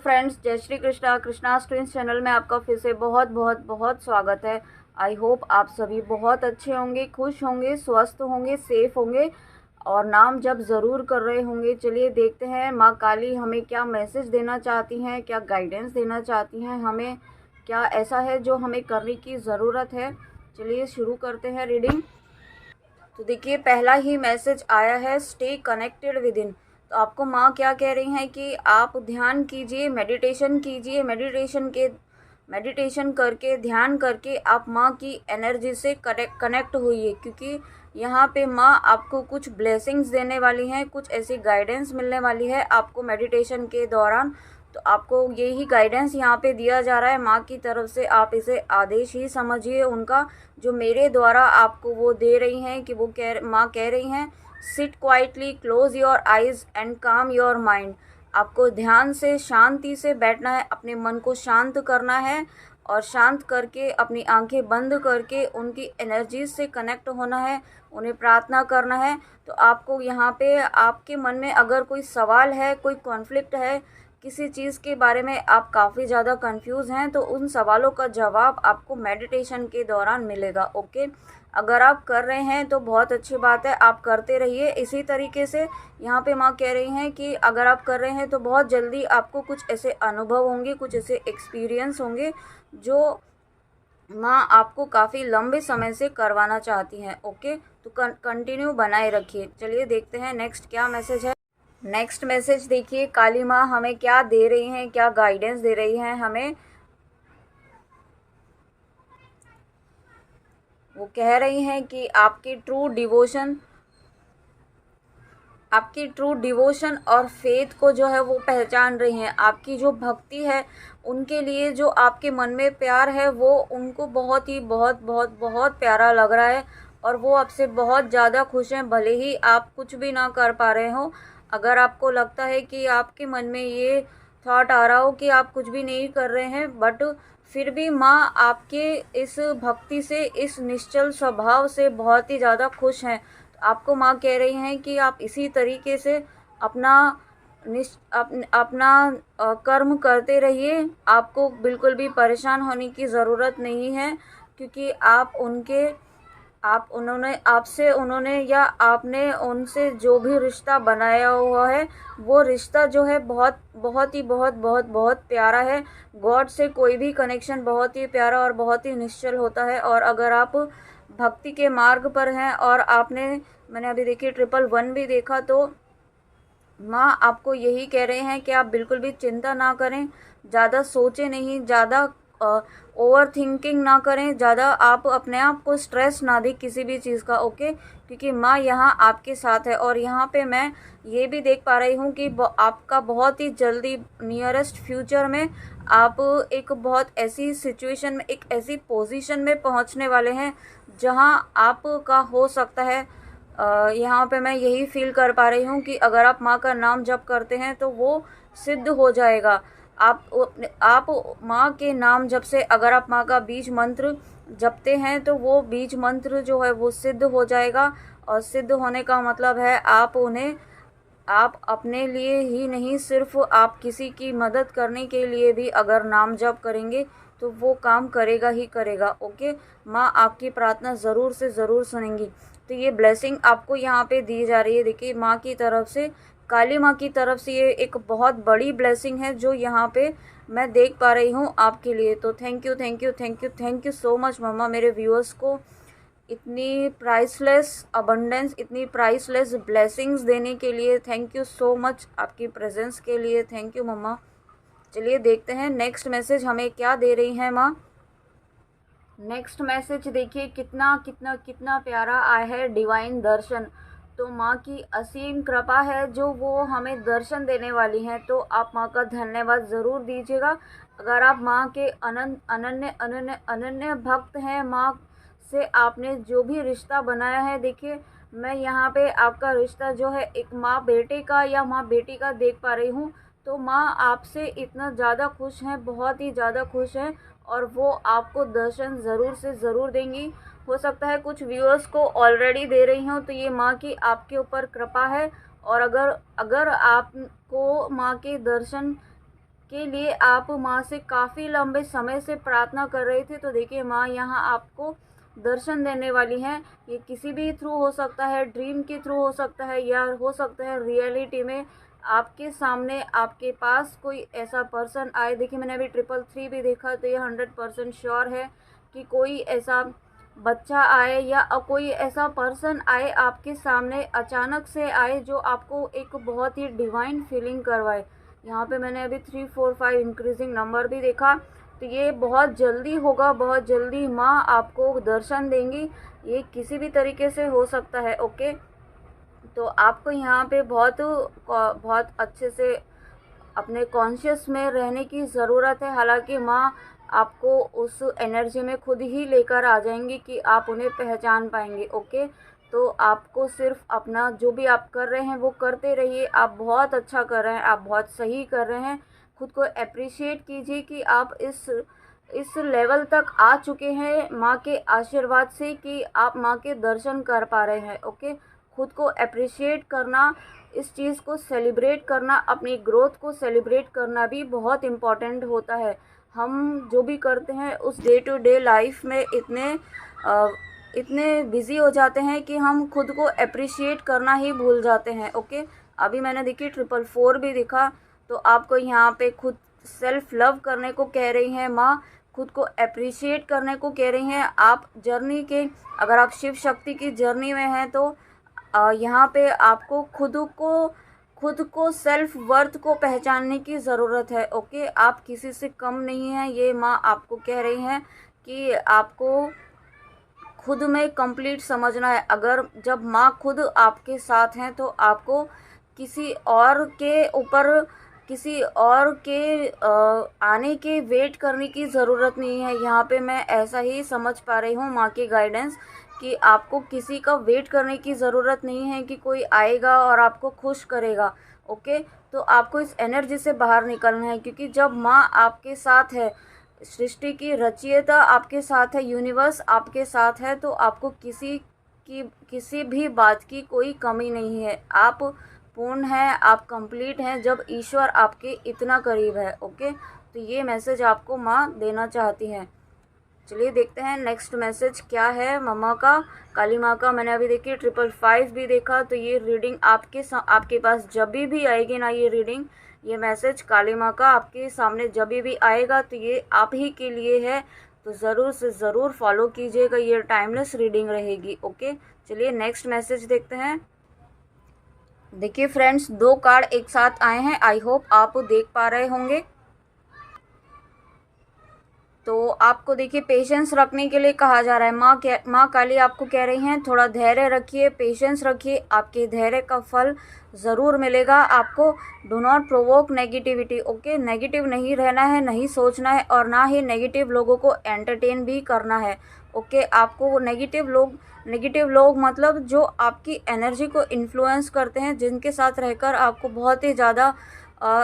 Friends, जय Shri Krishna. Krishna's twins channel में आपका फिर से बहुत बहुत बहुत स्वागत है। आई होप आप सभी बहुत अच्छे होंगे, खुश होंगे, स्वस्थ होंगे, सेफ होंगे और नाम जप ज़रूर कर रहे होंगे। चलिए देखते हैं माँ काली हमें क्या मैसेज देना चाहती हैं, क्या गाइडेंस देना चाहती हैं, हमें क्या ऐसा है जो हमें करने की ज़रूरत है। चलिए शुरू करते हैं रीडिंग। तो देखिए, पहला ही मैसेज आया है, स्टे कनेक्टेड विद इन। तो आपको माँ क्या कह रही हैं कि आप ध्यान कीजिए, मेडिटेशन कीजिए, मेडिटेशन करके, ध्यान करके आप माँ की एनर्जी से कनेक्ट होइए, क्योंकि यहाँ पे माँ आपको कुछ ब्लेसिंग्स देने वाली हैं, कुछ ऐसी गाइडेंस मिलने वाली है आपको मेडिटेशन के दौरान। तो आपको यही गाइडेंस यहाँ पे दिया जा रहा है माँ की तरफ से। आप इसे आदेश ही समझिए उनका, जो मेरे द्वारा आपको वो दे रही हैं कि वो माँ कह रही हैं, sit quietly, close your eyes and काम योर माइंड। आपको ध्यान से, शांति से बैठना है, अपने मन को शांत करना है और शांत करके अपनी आंखें बंद करके उनकी एनर्जी से कनेक्ट होना है, उन्हें प्रार्थना करना है। तो आपको यहाँ पे आपके मन में अगर कोई सवाल है, कोई कॉन्फ्लिक्ट है, किसी चीज़ के बारे में आप काफ़ी ज़्यादा कंफ्यूज हैं, तो उन सवालों का जवाब आपको मेडिटेशन के दौरान मिलेगा। ओके, अगर आप कर रहे हैं तो बहुत अच्छी बात है, आप करते रहिए इसी तरीके से। यहाँ पे माँ कह रही हैं कि अगर आप कर रहे हैं तो बहुत जल्दी आपको कुछ ऐसे अनुभव होंगे, कुछ ऐसे एक्सपीरियंस होंगे जो माँ आपको काफ़ी लंबे समय से करवाना चाहती हैं। ओके, तो कंटिन्यू बनाए रखिए। चलिए देखते हैं नेक्स्ट क्या मैसेज है। नेक्स्ट मैसेज देखिए, काली माँ हमें क्या दे रही हैं, क्या गाइडेंस दे रही हैं हमें। वो कह रही हैं कि आपकी ट्रू डिवोशन और फेथ को जो है वो पहचान रही हैं। आपकी जो भक्ति है, उनके लिए जो आपके मन में प्यार है, वो उनको बहुत ही बहुत बहुत बहुत प्यारा लग रहा है और वो आपसे बहुत ज़्यादा खुश हैं। भले ही आप कुछ भी ना कर पा रहे हो, अगर आपको लगता है कि आपके मन में ये थॉट आ रहा हो कि आप कुछ भी नहीं कर रहे हैं, बट फिर भी माँ आपके इस भक्ति से, इस निश्चल स्वभाव से बहुत ही ज़्यादा खुश हैं। आपको माँ कह रही हैं कि आप इसी तरीके से अपना अपना कर्म करते रहिए। आपको बिल्कुल भी परेशान होने की ज़रूरत नहीं है, क्योंकि उन्होंने या आपने उनसे जो भी रिश्ता बनाया हुआ है, वो रिश्ता जो है बहुत बहुत ही बहुत बहुत बहुत प्यारा है। गॉड से कोई भी कनेक्शन बहुत ही प्यारा और बहुत ही निश्चल होता है। और अगर आप भक्ति के मार्ग पर हैं और मैंने अभी देखिए 111 भी देखा, तो माँ आपको यही कह रहे हैं कि आप बिल्कुल भी चिंता ना करें, ज़्यादा सोचें नहीं, ज़्यादा ओवर थिंकिंग ना करें, ज़्यादा आप अपने आप को स्ट्रेस ना दें किसी भी चीज़ का। ओके, क्योंकि माँ यहाँ आपके साथ है। और यहाँ पे मैं ये भी देख पा रही हूँ कि आपका बहुत ही जल्दी नियरेस्ट फ्यूचर में आप एक बहुत ऐसी सिचुएशन में, एक ऐसी पोजीशन में पहुँचने वाले हैं जहाँ आपका हो सकता है, यहाँ पे मैं यही फील कर पा रही हूँ कि अगर आप माँ का नाम जप करते हैं तो वो सिद्ध हो जाएगा। आप माँ के नाम जप से, अगर आप माँ का बीज मंत्र जपते हैं तो वो बीज मंत्र जो है वो सिद्ध हो जाएगा। और सिद्ध होने का मतलब है आप अपने लिए ही नहीं, सिर्फ आप किसी की मदद करने के लिए भी अगर नाम जप करेंगे तो वो काम करेगा ही करेगा। ओके, माँ आपकी प्रार्थना ज़रूर से ज़रूर सुनेंगी। तो ये ब्लेसिंग आपको यहाँ पे दी जा रही है। देखिए, माँ की तरफ से, काली माँ की तरफ से ये एक बहुत बड़ी ब्लेसिंग है जो यहाँ पे मैं देख पा रही हूँ आपके लिए। तो thank you, thank you, thank you, thank you so much मम्मा, मेरे व्यूअर्स को इतनी प्राइसलेस अबंडेंस, इतनी प्राइसलेस ब्लेसिंग्स देने के लिए। थैंक यू सो मच, आपकी प्रेजेंस के लिए थैंक यू मम्मा। चलिए देखते हैं नेक्स्ट मैसेज हमें क्या दे रही हैं माँ। नेक्स्ट मैसेज देखिए, कितना कितना कितना प्यारा आया है, डिवाइन दर्शन। तो माँ की असीम कृपा है जो वो हमें दर्शन देने वाली हैं। तो आप माँ का धन्यवाद ज़रूर दीजिएगा। अगर आप माँ के अनंत अनन्य अनन्य अनन्य भक्त हैं, माँ से आपने जो भी रिश्ता बनाया है, देखिए मैं यहाँ पे आपका रिश्ता जो है एक माँ बेटे का या माँ बेटी का देख पा रही हूँ। तो माँ आपसे इतना ज़्यादा खुश हैं, बहुत ही ज़्यादा खुश हैं और वो आपको दर्शन ज़रूर से ज़रूर देंगी। हो सकता है कुछ व्यूअर्स को ऑलरेडी दे रही हूँ, तो ये माँ की आपके ऊपर कृपा है। और अगर अगर आपको माँ के दर्शन के लिए आप माँ से काफ़ी लंबे समय से प्रार्थना कर रहे थे। तो देखिए माँ यहाँ आपको दर्शन देने वाली हैं। ये किसी भी थ्रू हो सकता है, ड्रीम के थ्रू हो सकता है, या हो सकता है रियलिटी में आपके सामने आपके पास कोई ऐसा पर्सन आए। देखिए मैंने अभी 333 भी देखा, तो ये 100% श्योर है कि कोई ऐसा बच्चा आए या कोई ऐसा पर्सन आए आपके सामने, अचानक से आए, जो आपको एक बहुत ही डिवाइन फीलिंग करवाए। यहाँ पे मैंने अभी 3 4 5 इंक्रीजिंग नंबर भी देखा। तो ये बहुत जल्दी होगा, बहुत जल्दी माँ आपको दर्शन देंगी। ये किसी भी तरीके से हो सकता है। ओके, तो आपको यहाँ पे बहुत अच्छे से अपने कॉन्शियस में रहने की ज़रूरत है। हालांकि माँ आपको उस एनर्जी में खुद ही लेकर आ जाएंगी कि आप उन्हें पहचान पाएंगे। ओके, तो आपको सिर्फ अपना जो भी आप कर रहे हैं वो करते रहिए। आप बहुत अच्छा कर रहे हैं, आप बहुत सही कर रहे हैं। खुद को अप्रिशिएट कीजिए कि आप इस लेवल तक आ चुके हैं माँ के आशीर्वाद से, कि आप माँ के दर्शन कर पा रहे हैं। ओके, खुद को अप्रिशिएट करना, इस चीज़ को सेलिब्रेट करना, अपनी ग्रोथ को सेलिब्रेट करना भी बहुत इम्पॉर्टेंट होता है। हम जो भी करते हैं उस डे टू डे लाइफ में इतने बिज़ी हो जाते हैं कि हम खुद को अप्रिशिएट करना ही भूल जाते हैं। ओके, अभी मैंने देखी 444 भी दिखा। तो आपको यहाँ पे खुद सेल्फ लव करने को कह रही हैं माँ, खुद को अप्रिशिएट करने को कह रही हैं। आप जर्नी के, अगर आप शिव शक्ति की जर्नी में हैं तो यहाँ पे आपको खुद को सेल्फ वर्थ को पहचानने की ज़रूरत है। ओके, आप किसी से कम नहीं हैं, ये माँ आपको कह रही हैं कि आपको खुद में कंप्लीट समझना है। अगर जब माँ खुद आपके साथ हैं तो आपको किसी और के ऊपर, किसी और के आने के वेट करने की ज़रूरत नहीं है। यहाँ पे मैं ऐसा ही समझ पा रही हूँ माँ की गाइडेंस, कि आपको किसी का वेट करने की ज़रूरत नहीं है कि कोई आएगा और आपको खुश करेगा। ओके, तो आपको इस एनर्जी से बाहर निकलना है, क्योंकि जब माँ आपके साथ है, सृष्टि की रचयिता आपके साथ है, यूनिवर्स आपके साथ है, तो आपको किसी भी बात की कोई कमी नहीं है। आप पूर्ण हैं, आप कंप्लीट हैं जब ईश्वर आपके इतना करीब है। ओके, तो ये मैसेज आपको माँ देना चाहती हैं। चलिए देखते हैं नेक्स्ट मैसेज क्या है मम्मा का, काली माँ का। मैंने अभी देखी 555 भी देखा। तो ये रीडिंग आपके पास जब भी आएगी ना, ये रीडिंग, ये मैसेज काली माँ का आपके सामने जब भी आएगा तो ये आप ही के लिए है। तो ज़रूर से ज़रूर फॉलो कीजिएगा, ये टाइमलेस रीडिंग रहेगी। ओके, चलिए नेक्स्ट मैसेज देखते हैं। देखिए फ्रेंड्स, 2 कार्ड एक साथ आए हैं, आई होप आप देख पा रहे होंगे। तो आपको देखिए पेशेंस रखने के लिए कहा जा रहा है। माँ काली आपको कह रही हैं थोड़ा धैर्य रखिए, पेशेंस रखिए, आपके धैर्य का फल ज़रूर मिलेगा आपको। Do not provoke negativity. Okay, negative नहीं रहना है, नहीं सोचना है, और ना ही नेगेटिव लोगों को एंटरटेन भी करना है। ओके, आपको नेगेटिव लोग मतलब जो आपकी एनर्जी को इन्फ्लुएंस करते हैं, जिनके साथ रहकर आपको बहुत ही ज़्यादा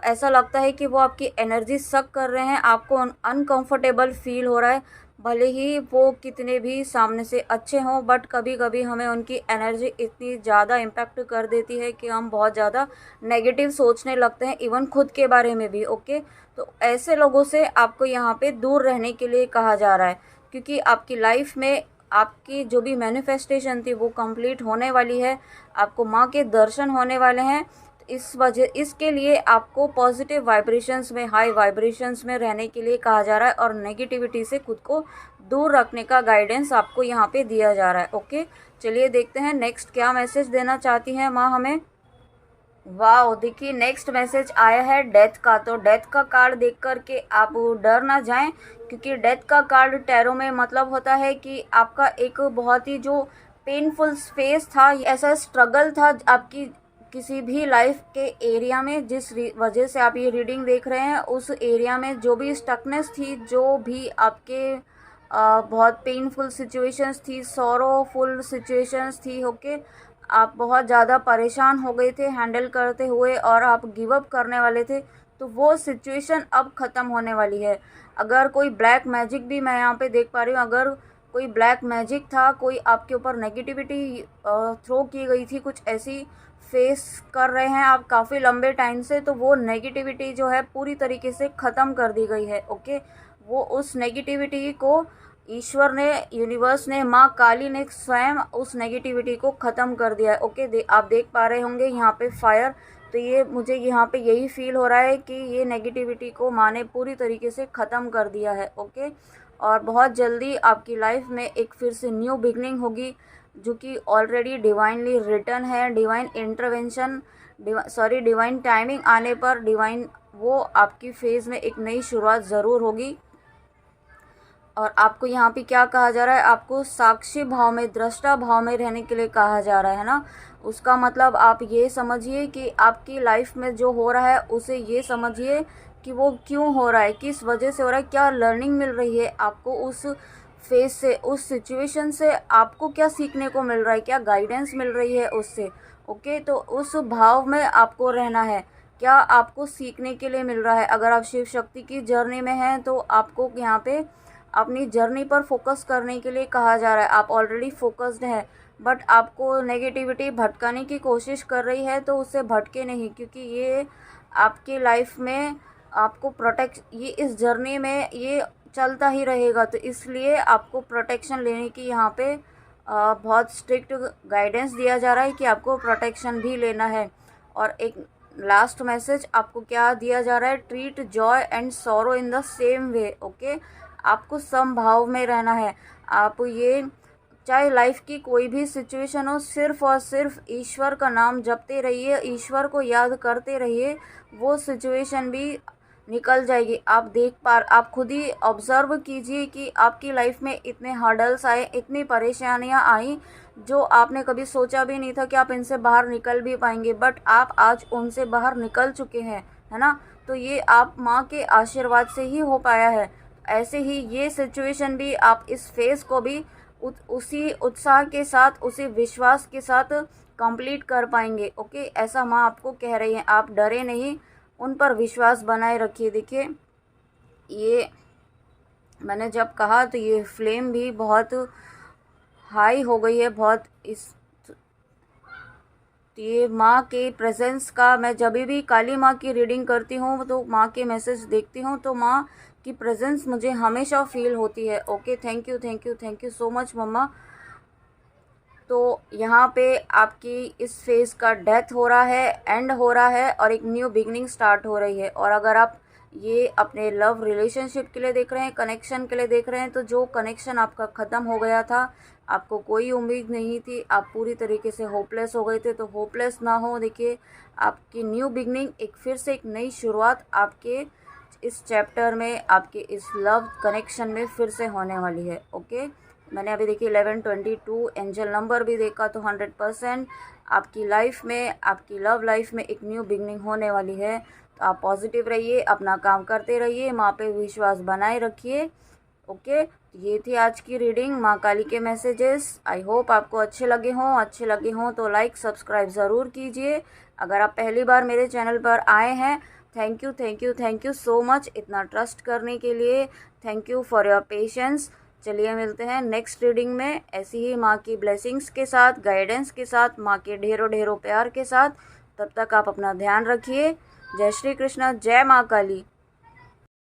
ऐसा लगता है कि वो आपकी एनर्जी सक कर रहे हैं, आपको अनकंफर्टेबल फील हो रहा है। भले ही वो कितने भी सामने से अच्छे हों, बट कभी कभी हमें उनकी एनर्जी इतनी ज़्यादा इम्पैक्ट कर देती है कि हम बहुत ज़्यादा नेगेटिव सोचने लगते हैं, इवन खुद के बारे में भी। ओके, तो ऐसे लोगों से आपको यहाँ पे दूर रहने के लिए कहा जा रहा है, क्योंकि आपकी लाइफ में आपकी जो भी मैनिफेस्टेशन थी वो कंप्लीट होने वाली है, आपको माँ के दर्शन होने वाले हैं। इसके लिए आपको पॉजिटिव वाइब्रेशंस में, हाई वाइब्रेशंस में रहने के लिए कहा जा रहा है, और नेगेटिविटी से खुद को दूर रखने का गाइडेंस आपको यहाँ पे दिया जा रहा है। ओके, चलिए देखते हैं नेक्स्ट क्या मैसेज देना चाहती हैं माँ हमें। वाह, देखिए नेक्स्ट मैसेज आया है डेथ का। तो डेथ का कार्ड देख कर के आप डर ना जाएं, क्योंकि डेथ का कार्ड टैरो में मतलब होता है कि आपका एक बहुत ही जो पेनफुल फेस था, ऐसा स्ट्रगल था आपकी किसी भी लाइफ के एरिया में, जिस वजह से आप ये रीडिंग देख रहे हैं, उस एरिया में जो भी स्टकनेस थी, जो भी आपके बहुत पेनफुल सिचुएशंस थी, सॉरोफुल सिचुएशंस थी। ओके, आप बहुत ज़्यादा परेशान हो गए थे हैंडल करते हुए, और आप गिव अप करने वाले थे, तो वो सिचुएशन अब ख़त्म होने वाली है। अगर कोई ब्लैक मैजिक भी मैं यहाँ पे देख पा रही हूँ, अगर कोई ब्लैक मैजिक था, कोई आपके ऊपर नेगेटिविटी थ्रो की गई थी, कुछ ऐसी फेस कर रहे हैं आप काफ़ी लंबे टाइम से, तो वो नेगेटिविटी जो है पूरी तरीके से ख़त्म कर दी गई है। ओके, वो उस नेगेटिविटी को ईश्वर ने, यूनिवर्स ने, माँ काली ने स्वयं उस नेगेटिविटी को ख़त्म कर दिया है। ओके, आप देख पा रहे होंगे यहाँ पे फायर, तो ये मुझे यहाँ पे यही फील हो रहा है कि ये नेगेटिविटी को माँ ने पूरी तरीके से ख़त्म कर दिया है। ओके, और बहुत जल्दी आपकी लाइफ में एक फिर से न्यू बिगनिंग होगी, जो कि ऑलरेडी डिवाइनली रिटर्न है। डिवाइन इंटरवेंशन, डिवाइन टाइमिंग आने पर डिवाइन वो आपकी फेज़ में एक नई शुरुआत ज़रूर होगी। और आपको यहाँ पे क्या कहा जा रहा है, आपको साक्षी भाव में, दृष्टा भाव में रहने के लिए कहा जा रहा है ना। उसका मतलब आप ये समझिए कि आपकी लाइफ में जो हो रहा है उसे ये समझिए कि वो क्यों हो रहा है, किस वजह से हो रहा है, क्या लर्निंग मिल रही है आपको उस फेस से, उस सिचुएशन से आपको क्या सीखने को मिल रहा है, क्या गाइडेंस मिल रही है उससे। ओके, तो उस भाव में आपको रहना है, क्या आपको सीखने के लिए मिल रहा है। अगर आप शिव शक्ति की जर्नी में हैं तो आपको यहाँ पे अपनी जर्नी पर फोकस करने के लिए कहा जा रहा है। आप ऑलरेडी फोकस्ड हैं, बट आपको नेगेटिविटी भटकाने की कोशिश कर रही है, तो उससे भटके नहीं, क्योंकि ये आपकी लाइफ में आपको प्रोटेक्ट, ये इस जर्नी में ये चलता ही रहेगा। तो इसलिए आपको प्रोटेक्शन लेने की यहाँ पे बहुत स्ट्रिक्ट गाइडेंस दिया जा रहा है कि आपको प्रोटेक्शन भी लेना है। और एक लास्ट मैसेज आपको क्या दिया जा रहा है, treat Joy and sorrow in the same way. Okay, आपको समभाव में रहना है। आप ये चाहे लाइफ की कोई भी सिचुएशन हो, सिर्फ और सिर्फ ईश्वर का नाम जपते रहिए, ईश्वर को याद करते रहिए, वो सिचुएशन भी निकल जाएगी। आप खुद ही ऑब्जर्व कीजिए कि आपकी लाइफ में इतने हर्डल्स आए, इतनी परेशानियां आई, जो आपने कभी सोचा भी नहीं था कि आप इनसे बाहर निकल भी पाएंगे, बट आप आज उनसे बाहर निकल चुके हैं, है ना। तो ये आप माँ के आशीर्वाद से ही हो पाया है। ऐसे ही ये सिचुएशन भी, आप इस फेज़ को भी उसी उत्साह के साथ, उसी विश्वास के साथ कंप्लीट कर पाएंगे। ओके, ऐसा माँ आपको कह रही है। आप डरे नहीं, उन पर विश्वास बनाए रखिए। देखिए, ये मैंने जब कहा तो ये फ्लेम भी बहुत हाई हो गई है, बहुत ये माँ के प्रेजेंस का, मैं जब भी काली माँ की रीडिंग करती हूँ तो माँ के मैसेज देखती हूँ, तो माँ की प्रेजेंस मुझे हमेशा फील होती है। Okay, thank you, thank you, thank you so much मम्मा। तो यहाँ पे आपकी इस फेज़ का डेथ हो रहा है, एंड हो रहा है, और एक न्यू बिगनिंग स्टार्ट हो रही है। और अगर आप ये अपने लव रिलेशनशिप के लिए देख रहे हैं, कनेक्शन के लिए देख रहे हैं, तो जो कनेक्शन आपका ख़त्म हो गया था, आपको कोई उम्मीद नहीं थी, आप पूरी तरीके से होपलेस हो गए थे, तो होपलेस ना हो। देखिए, आपकी न्यू बिगनिंग, एक फिर से एक नई शुरुआत आपके इस चैप्टर में, आपके इस लव कनेक्शन में फिर से होने वाली है। ओके, मैंने अभी देखिए 1122 एंजल नंबर भी देखा, तो 100% आपकी लाइफ में, आपकी लव लाइफ में एक न्यू बिगनिंग होने वाली है। तो आप पॉजिटिव रहिए, अपना काम करते रहिए, माँ पे विश्वास बनाए रखिए। ओके, ये थी आज की रीडिंग, माँ काली के मैसेजेस। आई होप आपको अच्छे लगे हों तो लाइक सब्सक्राइब ज़रूर कीजिए। अगर आप पहली बार मेरे चैनल पर आए हैं, thank you, thank you, thank you so much इतना ट्रस्ट करने के लिए। Thank you for your patience. चलिए मिलते हैं नेक्स्ट रीडिंग में, ऐसी ही माँ की ब्लेसिंग्स के साथ, गाइडेंस के साथ, माँ के ढेरों ढेरों प्यार के साथ। तब तक आप अपना ध्यान रखिए। जय श्री कृष्ण, जय माँ काली।